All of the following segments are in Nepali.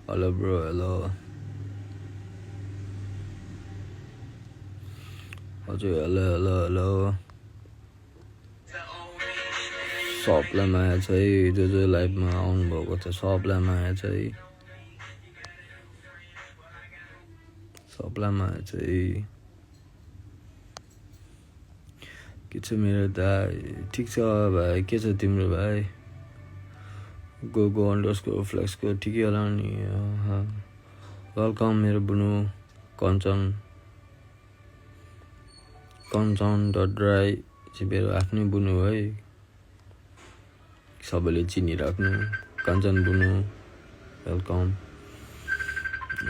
Hello bro, hello. Hello. सबलाई माया छ है, जो लाइफमा आउनुभएको छ सबलाई माया छ है, सबलाई माया छ है। के छ मेरो दाइ? ठिक छ भाइ, के छ तिम्रो भाइ? गो अन्डरस्कोर फ्लेक्सको ठिकै होला नि। वेलकम मेरो बुनु कञ्चन डड्राई चाहिँ मेरो आफ्नै बुनु है, सबैले चिनिराख्नु। कञ्चन बुनु welcome.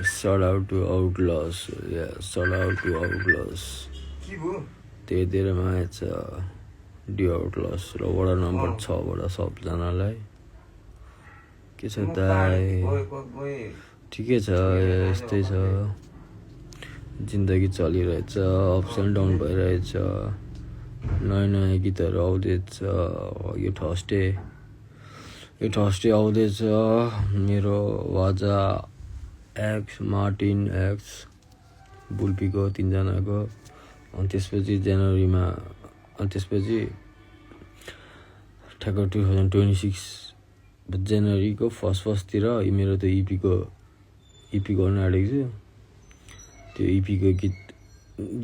Shout out to Outlaws, yeah, shout out to Outlaws. धेरै माया छ डी Outlaws र वडा नम्बर 6 बाट सबजनालाई। के छ दाइ? ठिकै छ, यस्तै छ, जिन्दगी चलिरहेछ, अप्स एन्ड डाउन भइरहेछ। नयाँ गीतहरू आउँदैछ। यो थर्सडे आउँदैछ मेरो वाजा एक्स मार्टिन एक्स बुल्पीको 3 जनाको। अनि त्यसपछि जनवरीमा, अनि त्यसपछि ठ्याक्क 2026 जनवरीको फर्स्टतिर मेरो त्यो इपी गर्न आँटेको छु। त्यो इपीको गीत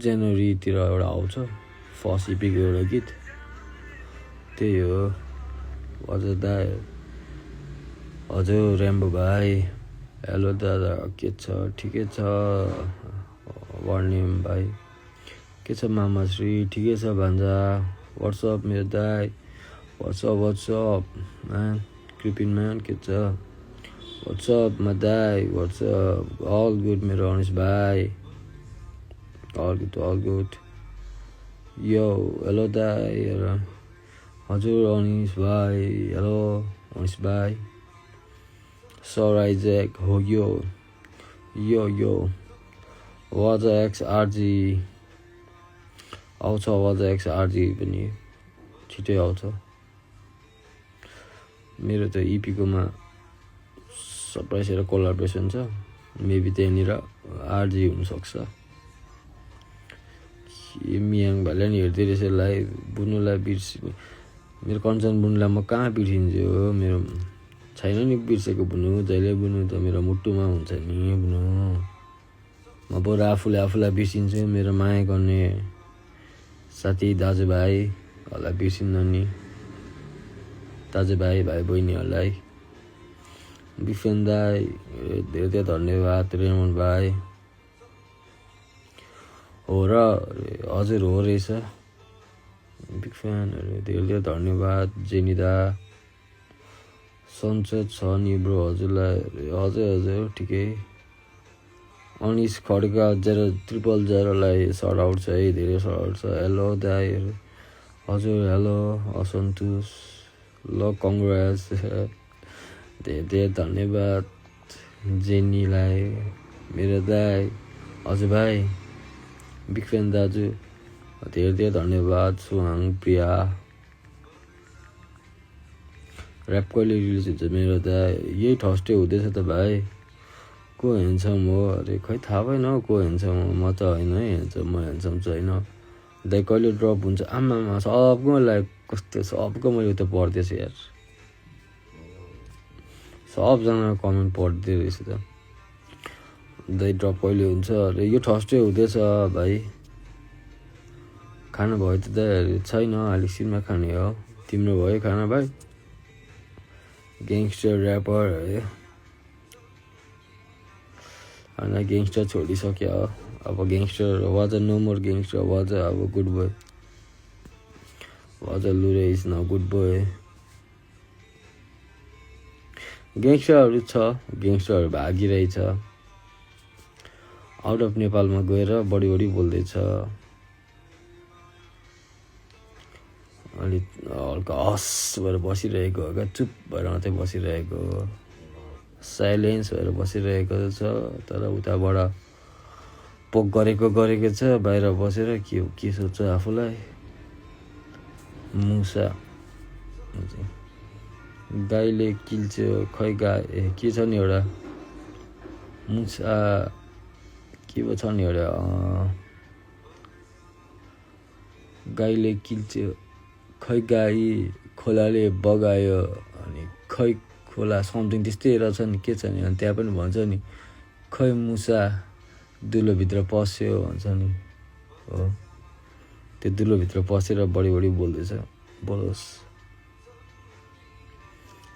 जनवरीतिर एउटा आउँछ, फर्स्ट इपीको एउटा गीत। त्यही हो। हजुर दाइ, हजुर ऱ्याम्बो भाइ, हेलो दादा, के छ? ठिकै छ वर्णिम भाइ, के छ मामाश्री? ठिकै छ भान्जा? वाट्सअप मेरो दाइ, वाट्सअप म्यान, क्रिपिन म्यान, के छ? वाट्सअप मा दाइ, वाट्सअप, अल गुड मेरो अनिस भाइ, अल गुड। यो हेलो दाइ, हजुर अनिस भाइ, हेलो अनिस भाइ। सर आइजेक हो यो वाजा एक्स आरजी आउँछ, वाजा एक्स आरजी पनि छिटै आउँछ। मेरो त इपीकोमा सरप्राइज र कोलाबोरेसन छ, मेबी त्यहाँनिर आरजी हुनसक्छ। मियाङ भाइलाई नि हेर्दै रहेछ लाइभ, बुनुलाई मेरो कञ्चन बुनुलाई म कहाँ बिर्सिन्छु? मेरो छैन नि बिर्सेको बुनु, जहिले बुनु त मेरो मुटुमा हुन्छ नि बुनु। म बरु आफूलाई बिर्सिन्छु, मेरो माया गर्ने साथी दाजुभाइहरूलाई बिर्सिन्न नि, दाजुभाइ भाइ बहिनीहरूलाई। बिफेन दाई धेरै धन्यवाद। रेमन भाइ हो र हजुर हो रहेछ, बिग फ्यानहरू धेरै धन्यवाद। जेनिदा सन्चो छ नि ब्रो, हजुरलाई हजुर ठिकै। अनिस खड्का 000 सर्ट आउट छ है, धेरै सर्ट आउट छ। हेलो दाइहरू, हजुर हेलो असन्तोष, ल कङ्ग्रेस, धेरै धन्यवाद जेनीलाई, मेरो दाइ, हजुर भाइ, बिग फ्यान दाजु, धेरै धन्यवाद। सुहाङ प्रिया, ऱ्याप कहिले रिलिज हुन्छ मेरो दाइ? यही थर्सडे हुँदैछ त भाइ। को ह्यान्डसम हो? अरे खै थाहा भएन हौ को ह्यान्डसम हो, म त होइन है ह्यान्डसम, म ह्यान्डसम चाहिँ होइन। दाइ कहिले ड्रप हुन्छ? आमामा सबको लाइक कस्तो, सबको मैले उता पढ्दैछु यार, सबजना कमेन्ट पढ्दै रहेछ त। दाइ ड्रप कहिले हुन्छ? अरे यो थर्सडे हुँदैछ भाइ। खाना भयो त दाइ? छैन, अलिकछिनमा खाने हो। तिम्रो भयो खाना भाइ? ग्याङ्स्टर ऱ्यापर है, होइन ग्याङ्स्टर छोडिसक्यो अब, gangster was no more gangster, was अब गुड बोय, वाज लुरे इज न गुड बोय। ग्याङ्स्टरहरू छ, ग्याङ्स्टरहरू भागिरहेछ, आउट अफ नेपालमा गएर बढी बोल्दैछ। अलिक हल्का हस भएर बसिरहेको, हल्का चुप भएर मात्रै बसिरहेको, साइलेन्स भएर बसिरहेको छ। तर उताबाट पोक गरेको छ, बाहिर बसेर के सोच्छ आफूलाई। मुसा दाइले किल्च्यो खै के छ नि एउटा मुसा के पो छ नि एउटा गाईले किल्च्यो खै गाई खोलाले बगायो अनि खै खोला समथिङ त्यस्तै रहेछ नि के छ नि अनि त्यहाँ पनि भन्छ नि खै मुसा दुलोभित्र पस्यो भन्छ नि हो त्यो दुलोभित्र पसेर बढी बोल्दैछ बोलोस्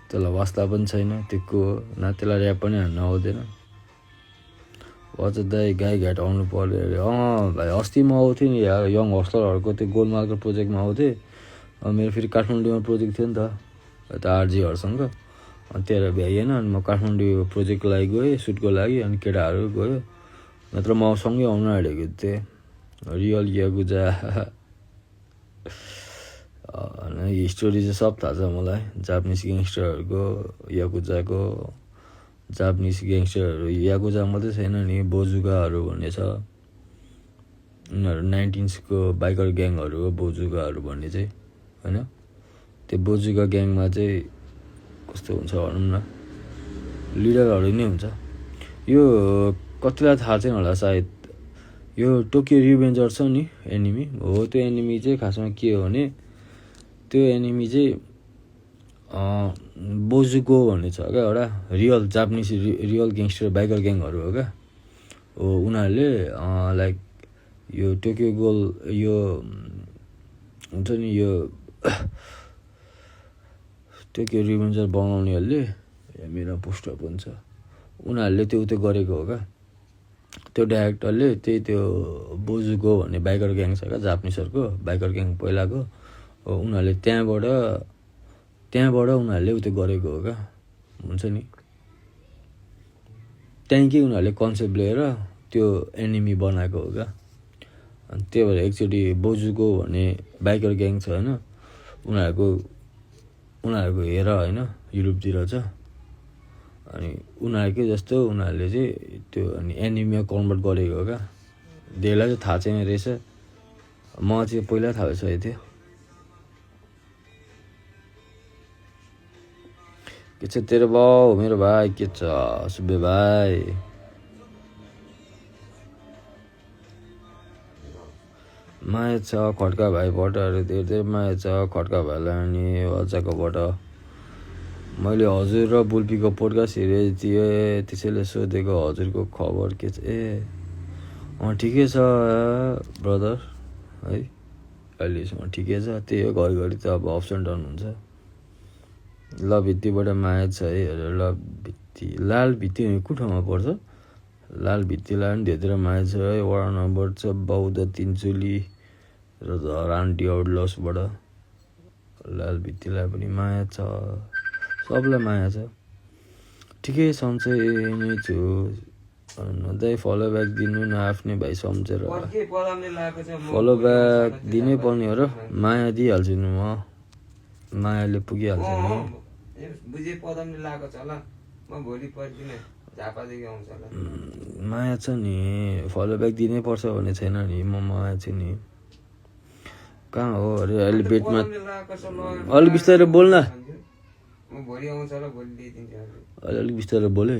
त्यसलाई वास्ता पनि छैन त्यो को न त्यसलाई ऱ्याप पनि हान्न आउँदैन दाइ गाई घाट आउनु पर्यो अरे भाइ अस्ति म आउँथेँ नि यार यङ हस्टलहरूको त्यो गोलमालको प्रोजेक्टमा आउँथेँ मेरो फेरि काठमाडौँमा प्रोजेक्ट थियो नि त यता आरजीहरूसँग अनि त्यहाँ भ्याइएन अनि म काठमाडौँ प्रोजेक्टको लागि गएँ सुटको लागि अनि केटाहरू गयो नत्र म सँगै आउनु आँटेको थिएँ रियल याकुजा स्टोरी चाहिँ सब थाहा छ मलाई जापानिज ग्याङ्स्टरहरूको याकुजाको जापानिज ग्याङ्स्टरहरू याकुजा मात्रै छैन नि बोजुगाहरू भन्ने छ उनीहरू 1900को बाइकर ग्याङहरू हो बोजुगाहरू भन्ने चाहिँ होइन त्यो बोजुगा ग्याङमा चाहिँ कस्तो हुन्छ भनौँ न लिडरहरू नै हुन्छ यो कतिलाई थाहा छैन होला सायद यो टोकियो रिभेन्जर छ नि एनिमी हो त्यो एनिमी चाहिँ खासमा के हो भने त्यो एनिमी चाहिँ बोजुगो भन्ने छ क्या एउटा real Japanese real gangster biker ग्याङहरू हो क्या हो उनीहरूले लाइक यो टोकियो गोल यो हुन्छ नि यो टोकियो रिभेन्जर बनाउनेहरूले मेरो पोस्टर पनि छ उनीहरूले त्यो गरेको हो क्या त्यो डाइरेक्टरले त्यही त्यो बोजुगो भन्ने बाइकर ग्याङ छ क्या जापानिजहरूको बाइकर ग्याङ पहिलाको हो उनीहरूले त्यहाँबाट उनीहरूले त्यो गरेको हो क्या हुन्छ नि त्यहाँदेखि उनीहरूले कन्सेप्ट लिएर त्यो एनिमी बनाएको हो क्या अनि त्यही भएर एकचोटि बोजुगो भन्ने बाइकर ग्याङ छ होइन उनीहरूको हेर होइन युरोपतिर छ अनि उनीहरूकै जस्तो उनीहरूले चाहिँ त्यो अनि एनिमीमा कन्भर्ट गरेको हो क्या धेरैलाई चाहिँ थाहा छैन रहेछ म चाहिँ पहिला थाहा भइसकेको थियो के छ तेरो बाउ मेरो भाइ के छ सुब्बे भाइ माया छ खड्का भाइबाटहरू धेरै माया छ खड्का भाइलाई अनि अजाकोबाट मैले हजुर र बुल्पीको पोडकास्ट हेरेको थिएँ त्यसैले सोधेको हजुरको खबर के छ ठिकै छ ब्रदर है अहिलेसम्म ठिकै छ त्यही हो घरिघरि त अब अप्स एन्ड डाउन हुन्छ ल भित्तीबाट माया छ है हजुर ल भित्ती लाल भित्ती कुन ठाउँमा पर्छ लाल भित्तीलाई पनि धेरै माया छ है वडा नम्बर छ बौद्ध तिनचुली र धरान डिओडलसबाट लाल भित्तीलाई पनि माया छ सबलाई माया छ ठिकै सन्चै नै छु दाइ फलो ब्याक दिनु न आफ्नै भाइ सम्झेर फलो ब्याक दिनै पर्ने हो र माया दिइहाल्छु नि म मायाले पुगिहाल्छ नि माया छ नि फलो ब्याक दिनै पर्छ भन्ने छैन नि म माया छु नि कहाँ हो अरे अहिले बेटमा अलिक बिस्तारै बोल्न अलिक बिस्तारै बोले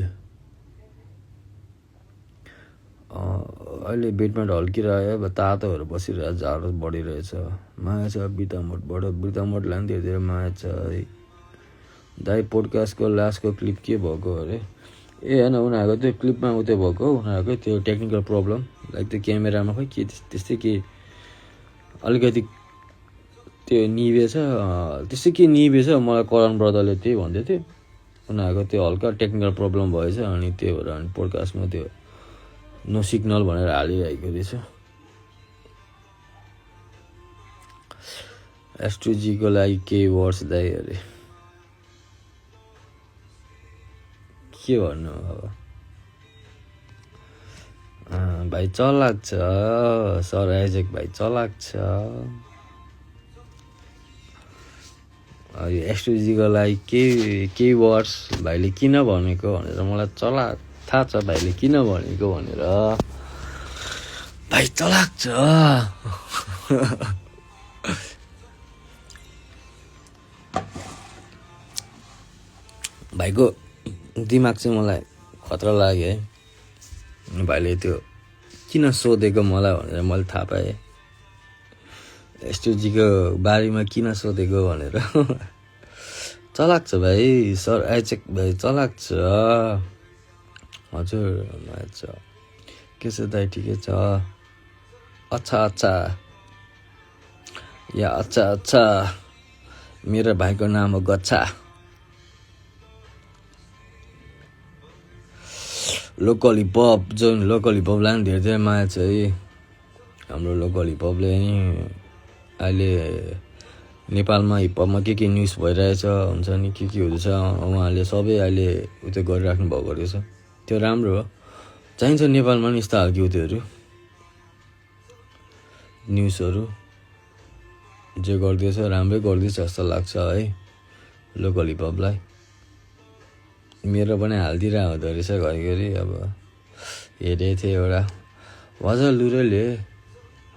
अहिले बेडमा ढल्किरह्यो अब तातोहरू बसिरहेको जाडो बढिरहेछ माया छ बिर्तामोटलाई पनि धेरै माया छ है दाइ पोडकास्टको लास्टको क्लिप के भएको अरे होइन उनीहरूको त्यो क्लिपमा उतै भएको उनीहरूको त्यो टेक्निकल प्रब्लम लाइक त्यो क्यामेरामा खै के त्यस्तै के अलिकति त्यो निभेछ त्यस्तै के निभेछ मलाई करण ब्रदरले त्यही भन्दै थियो उनीहरूको त्यो हल्का टेक्निकल प्रब्लम भएछ अनि त्यही भएर अनि पोडकास्टमा त्यो नो सिग्नल भनेर हालिरहेको रहेछ एस्ट्रोजीको लागि केही वर्ष दाइ अरे के भन्नु अब भाइ चलाक छ सर आइजेक भाइ चलाक छ यो एस्ट्रोजीको लागि केही वर्ष भाइले किन भनेको भनेर मलाई थाहा छ भाइले किन भनेको भनेर भाइ चलाक छ भाइको दिमाग चाहिँ मलाई खतरा लाग्यो है भाइले त्यो किन सोधेको मलाई भनेर मैले थाहा पाएँ एसटिजीको बारेमा किन सोधेको भनेर चलाक छ भाइ सर आइचेक भाइ चलाक छ हजुर अच्छा के छ दाइ ठिकै छ अच्छा अच्छा या अच्छा अच्छा मेरो भाइको नाम हो गच्छा लोकल हिपहप जुन लोकल हिपहपलाई पनि धेरै धेरै माया छ है हाम्रो लोकल हिपहपले नि अहिले नेपालमा हिपहपमा के न्युज भइरहेछ हुन्छ नि के हुँदैछ उहाँले सबै अहिले उयो गरिराख्नु भएको रहेछ त्यो राम्रो हो चाहिन्छ नेपालमा नि यस्तो खालको उत्योहरू न्युजहरू जे गर्दैछ राम्रै गर्दैछ जस्तो लाग्छ है लोकल हिपहपलाई मेरो पनि हालिदिरहेको हुँदो रहेछ घरिघरि अब हेरेको थिएँ एउटा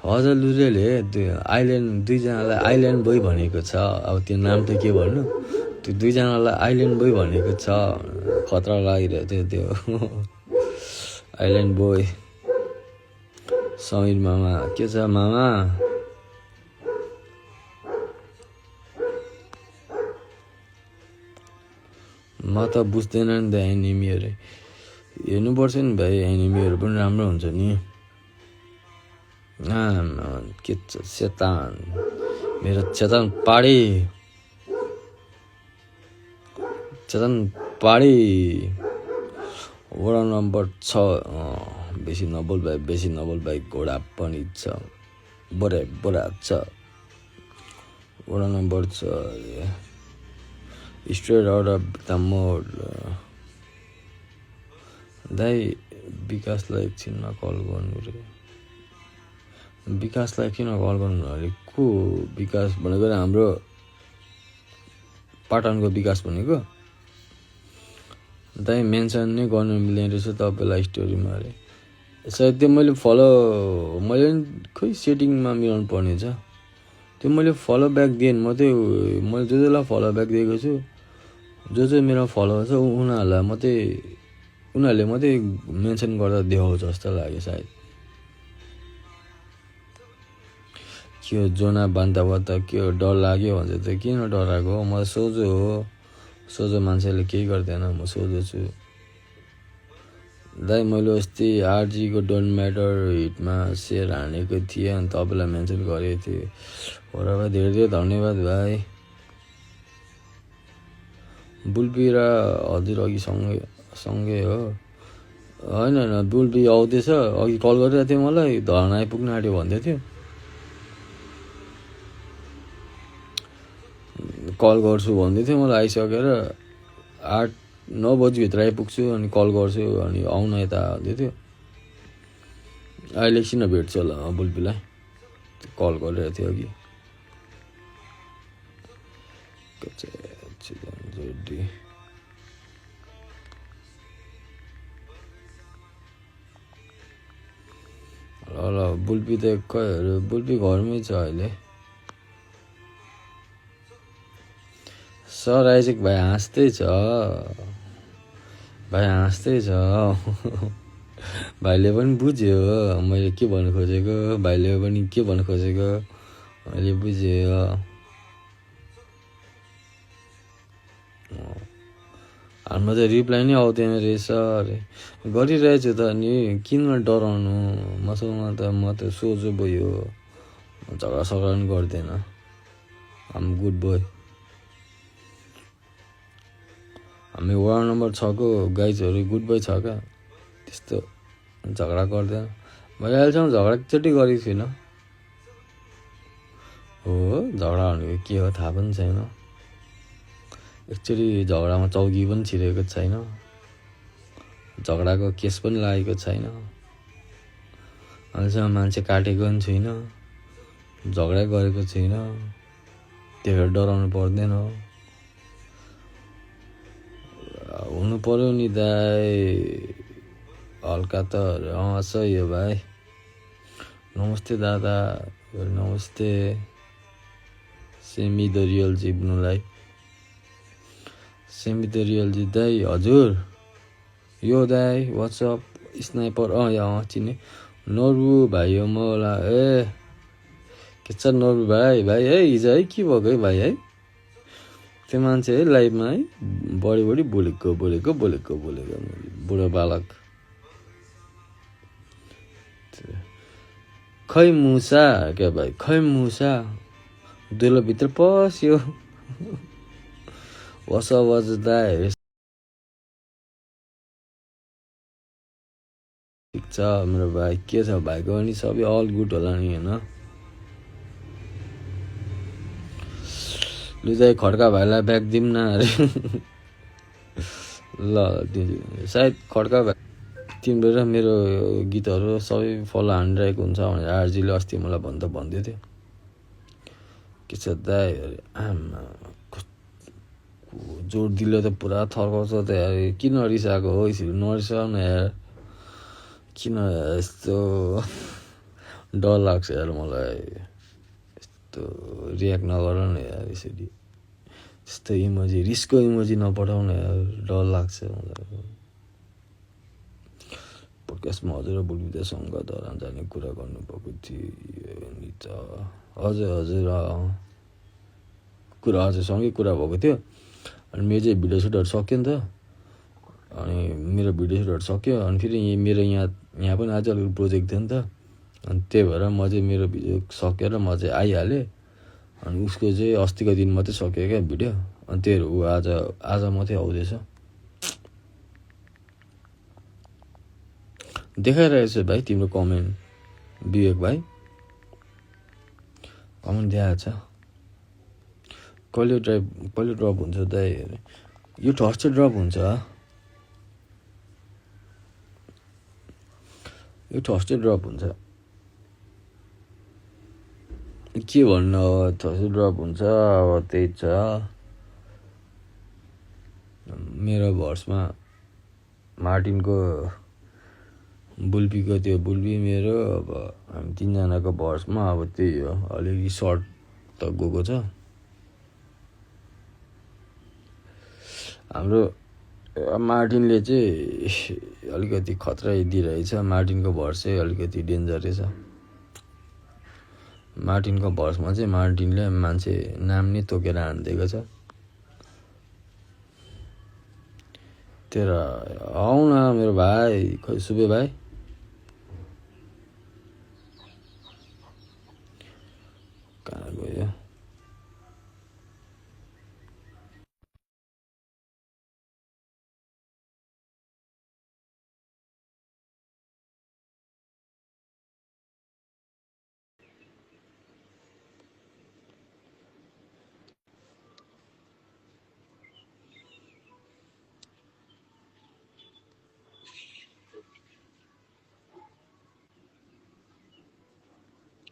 हजलुरेले आइल्यान्ड दुईजनालाई आइल्यान्ड बोय भनेको छ अब त्यो नाम त के भन्नु त्यो दुईजनालाई आइल्यान्ड बोय भनेको छ खतरा लागिरहेको थियो त्यो आइल्यान्ड बोय समीर मामा के छ मामा म त बुझ्दैन नि त एनिमीहरू हेर्नुपर्छ नि भाइ एनिमीहरू पनि राम्रो हुन्छ नि के छ सेतान मेरो चेतन पाडी वडा नम्बर 6 बेसी नबोल भाइ घोडा पनि छ बडा छ वडा number 6 straight out of the mode दाइ विकासलाई एकछिनमा कल गर्नु रे विकासलाई किन कल गर्नु अरे को विकास भनेको हाम्रो पाटनको विकास भनेको दाइ मेन्सन नै गर्नु मिल्ने रहेछ तपाईँलाई स्टोरीमा अरे सायद त्यो मैले खोइ सेटिङमा मिलाउनु पर्ने छ त्यो मैले फलो ब्याक दिएँ मैले जसलाई फलो ब्याक दिएको छु जो मेरो फलोवर छ उनीहरूले मात्रै मेन्सन गर्दा देखाउँछ जस्तो लाग्यो सायद के हो जोना बान्दा के हो डर लाग्यो भन्छ त किन डराएको हो म सोझो हो सोझो मान्छेले केही गर्दैन म सोझो छु दाइ मैले अस्ति आरजीको डोन्ट म्याटर हिटमा सेयर हानेको थिएँ अनि तपाईँलाई मेन्सन गरेको थिएँ हो र भाइ धेरै धेरै धन्यवाद भाइ बुल्बी र हजुर अघि सँगै हो होइन बुल्बी आउँदैछ अघि कल गरिरहेको थियो मलाई धरान आइपुग्न आँट्यो भन्दै थियो कल गर्छु भन्दै थियो मलाई आइसकेर 8-9 बजीभित्र आइपुग्छु अनि कल गर्छु अनि आउन यता भन्दै थियो अहिले एकछिन भेट्छु होला बुल्बीलाई कल गरिरहेको थियो अघि ल बुल्बी त बुल्बी घरमै छ अहिले सर आइजेक भाइ हाँस्दै छ भाइले पनि बुझ्यो मैले के भन्नु खोजेको भाइले पनि के भन्नु खोजेको अहिले बुझ्यो हाम्रो त रिप्लाई नै आउँदैन रहेछ अरे गरिरहेछु त नि किन डराउनु मसँग म त सोझो भयो झगडा सगडा पनि गर्दैन आम गुड बोय हामी वार्ड नम्बर 6 को गाइजहरू गुड बोय छ क्या त्यस्तो झगडा गर्दैन मैले अहिलेसम्म झगडा एकचोटि गरेको छुइनँ हो झगडा भनेको के हो थाहा पनि छैन एकचोटि झगडामा चौकी पनि छिरेको छैन झगडाको केस पनि लागेको छैन अहिलेसम्म मान्छे काटेको पनि छुइनँ झगडा गरेको छुइनँ त्यही डराउनु पर्दैन हुनु पर्यो नि दाइ हल्का त सही हो भाइ नमस्ते दादा नमस्ते सेमी द रियल जिब्नुलाई सेमी द रियल जी दाइ हजुर यो दाइ वाट्सअप स्नाइपर यहाँ चिने नरु भाइ हो मलाई के छ नरु भाइ है हिजो है के भएको है भाइ है त्यो मान्छे है लाइभमा है बढी बोलेको बुढो बालक खै मुसा क्या भाइ खै मुसा दुलोभित्र पस्यो वसा बज्दा ठिक छ मेरो भाइ के छ भाइको पनि सबै अल गुड होला नि होइन लुजाइ खड्का भाइलाई ब्याग दिउँ न अरे ल सायद खड्का भाइ तिम्रो र मेरो गीतहरू सबै फलो हानिरहेको हुन्छ भनेर आरजीले अस्ति मलाई भन्दै थियो के छ दाइ आमा जोड दिलो त पुरा थर्काउँछ त यार किन रिसाएको हो यसरी नरिसाउ न यार किन यस्तो डर लाग्छ यार मलाई यस्तो रियाक्ट नगर न यार यसरी त्यस्तो इमोजी रिसको इमोजी नपठाउन यार डर लाग्छ मलाई पोडकास्टमा हजुर बुलबिदासँग धरान जाने कुरा गर्नुभएको थियो नि त हजुर कुरा हजुरसँगै कुरा भएको थियो अनि मेरो चाहिँ भिडियो सुटहरू सक्यो नि त अनि मेरो भिडियो सुटहरू सक्यो अनि फेरि मेरो यहाँ पनि आज अलिक प्रोजेक्ट थियो नि त अनि त्यही भएर म चाहिँ मेरो भिडियो सकेर म चाहिँ आइहालेँ अनि उसको चाहिँ अस्तिको दिन मात्रै सक्यो क्या भिडियो अनि त्यही ऊ आज मात्रै आउँदैछ देखाइरहेछ भाइ तिम्रो कमेन्ट विवेक भाइ कमेन्ट देखाएको छ कहिले ड्रप हुन्छ दाइ यो थर्सडे ड्रप हुन्छ के भन्नु अब थर्सडे ड्रप हुन्छ अब त्यही छ मेरो भर्समा मार्टिनको बुल्बीको त्यो बुल्बी मेरो अब हामी तिनजनाको भर्समा अब त्यही हो अलिकति सर्ट त गएको छ हाम्रो मार्टिनले चाहिँ अलिकति खतरा दिइरहेछ मार्टिनको भर्स चाहिँ अलिकति डेन्जरै छ मार्टिनको भर्समा चाहिँ मार्टिनले मान्छे नाम नै तोकेर हानिदिएको छ तेरा आऊ न मेरो भाइ खै सुबे भाइ कहाँ गयो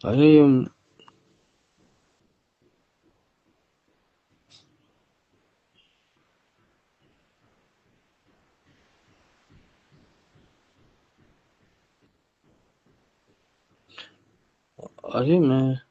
होइन यो अरे मैं